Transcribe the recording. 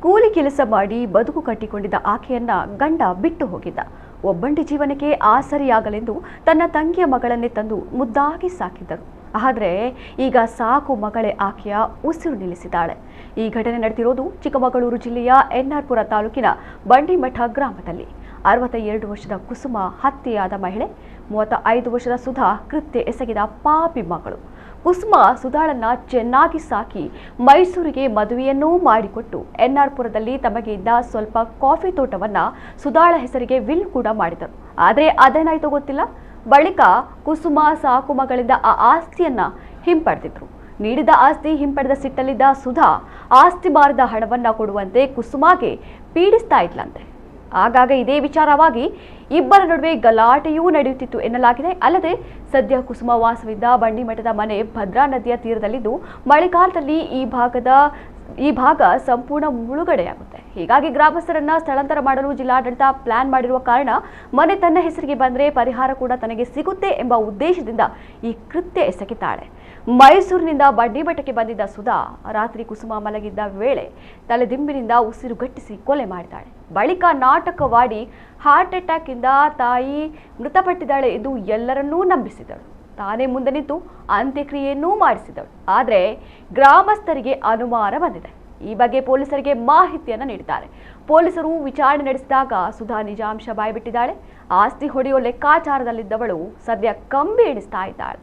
ಕೂಲಿ ಕೆಲಸ ಮಾಡಿ ಬದುಕು ಕಟ್ಟಿಕೊಂಡಿದ್ದ ಆಕೆಯನ್ನ ಗಂಡ ಬಿಟ್ಟು ಹೋಗಿದ್ದ. ಒಬ್ಬಂಟಿ ಜೀವನಕ್ಕೆ ಆಸರಿಯಾಗಲೆಂದು ತನ್ನ ತಂಗಿಯ ಮಗಳನ್ನೇ ತಂದು ಮುದ್ದಾಗಿ ಸಾಕಿದ್ದರು. ಆದರೆ ಈಗ ಸಾಕು ಮಗಳೇ ಆಕೆಯ ಉಸಿರು ನಿಲ್ಲಿಸಿದ್ದಾಳೆ. ಈ ಘಟನೆ ನಡೆದಿರೋದು ಚಿಕ್ಕಮಗಳೂರು ಜಿಲ್ಲೆಯ ಎನ್ಆರ್ಪುರ ತಾಲೂಕಿನ ಬಂಡಿಮಠ ಗ್ರಾಮದಲ್ಲಿ. 62 ವರ್ಷದ ಕುಸುಮ ಹತ್ಯೆಯಾದ ಮಹಿಳೆ, 35 ವರ್ಷದ ಸುಧಾ ಕೃತ್ಯ ಎಸಗಿದ ಪಾಪಿ ಮಗಳು. ಕುಸುಮ ಸುಧಾಳನ್ನ ಚೆನ್ನಾಗಿ ಸಾಕಿ ಮೈಸೂರಿಗೆ ಮದುವೆಯನ್ನೂ ಮಾಡಿಕೊಟ್ಟು ಎನ್ಆರ್ಪುರದಲ್ಲಿ ತಮಗೆ ಇದ್ದ ಸ್ವಲ್ಪ ಕಾಫಿ ತೋಟವನ್ನ ಸುಧಾಳ ಹೆಸರಿಗೆ ವಿಲ್ ಕೂಡ ಮಾಡಿದರು. ಆದರೆ ಅದೇನಾಯ್ತೋ ಗೊತ್ತಿಲ್ಲ. ಬಳಿಕ ಕುಸುಮ ಸಾಕು ಮಗಳಿಂದ ಆ ಆಸ್ತಿಯನ್ನ ಹಿಂಪಡೆದಿದ್ರು. ನೀಡಿದ ಆಸ್ತಿ ಹಿಂಪಡೆದ ಸಿಟ್ಟಲ್ಲಿದ್ದ ಸುಧಾ ಆಸ್ತಿ ಮಾರಿದ ಹಣವನ್ನ ಕೊಡುವಂತೆ ಕುಸುಮಾಗೆ ಪೀಡಿಸ್ತಾ ಇದ್ಲಂತೆ. ಆಗಾಗ ಇದೇ ವಿಚಾರವಾಗಿ ಇಬ್ಬರ ನಡುವೆ ಗಲಾಟೆಯೂ ನಡೆಯುತ್ತಿತ್ತು ಎನ್ನಲಾಗಿದೆ. ಅಲ್ಲದೆ ಸದ್ಯ ಕುಸುಮ ವಾಸವಿದ್ದ ಬಂಡಿಮಠದ ಮನೆ ಭದ್ರಾ ನದಿಯ ತೀರದಲ್ಲಿದ್ದು ಮಳೆಗಾಲದಲ್ಲಿ ಈ ಭಾಗ ಸಂಪೂರ್ಣ ಮುಳುಗಡೆಯಾಗುತ್ತೆ. ಹೀಗಾಗಿ ಗ್ರಾಮಸ್ಥರನ್ನ ಸ್ಥಳಾಂತರ ಮಾಡಲು ಜಿಲ್ಲಾಡಳಿತ ಪ್ಲಾನ್ ಮಾಡಿರುವ ಕಾರಣ ಮನೆ ತನ್ನ ಹೆಸರಿಗೆ ಬಂದರೆ ಪರಿಹಾರ ಕೂಡ ತನಗೆ ಸಿಗುತ್ತೆ ಎಂಬ ಉದ್ದೇಶದಿಂದ ಈ ಕೃತ್ಯ ಎಸಗಿದ್ದಾಳೆ. ಮೈಸೂರಿನಿಂದ ಬಂಡಿಮಠಕ್ಕೆ ಬಂದಿದ್ದ ಸುಧಾ ರಾತ್ರಿ ಕುಸುಮ ಮಲಗಿದ್ದ ವೇಳೆ ತಲೆದಿಂಬಿನಿಂದ ಉಸಿರುಗಟ್ಟಿಸಿ ಕೊಲೆ ಮಾಡಿದ್ದಾಳೆ. ಬಳಿಕ ನಾಟಕವಾಡಿ ಹಾರ್ಟ್ ಅಟ್ಯಾಕ್ ಇಂದ ತಾಯಿ ಮೃತಪಟ್ಟಿದ್ದಾಳೆ ಎಂದು ಎಲ್ಲರನ್ನೂ ನಂಬಿಸಿದಳು. ತಾನೇ ಮುಂದೆ ನಿಂತು ಅಂತ್ಯಕ್ರಿಯೆಯನ್ನೂ ಮಾಡಿಸಿದಳು. ಆದರೆ ಗ್ರಾಮಸ್ಥರಿಗೆ ಅನುಮಾನ ಬಂದಿದೆ. ಈ ಬಗ್ಗೆ ಪೊಲೀಸರಿಗೆ ಮಾಹಿತಿಯನ್ನು ನೀಡಿದ್ದಾರೆ. ಪೊಲೀಸರು ವಿಚಾರಣೆ ನಡೆಸಿದಾಗ ಸುಧಾ ನಿಜಾಂಶ ಬಾಯ್ಬಿಟ್ಟಿದ್ದಾಳೆ. ಆಸ್ತಿ ಹೊಡೆಯೋ ಲೆಕ್ಕಾಚಾರದಲ್ಲಿದ್ದವಳು ಸದ್ಯ ಕಂಬಿ ಎಣಿಸ್ತಾ ಇದ್ದಾಳೆ.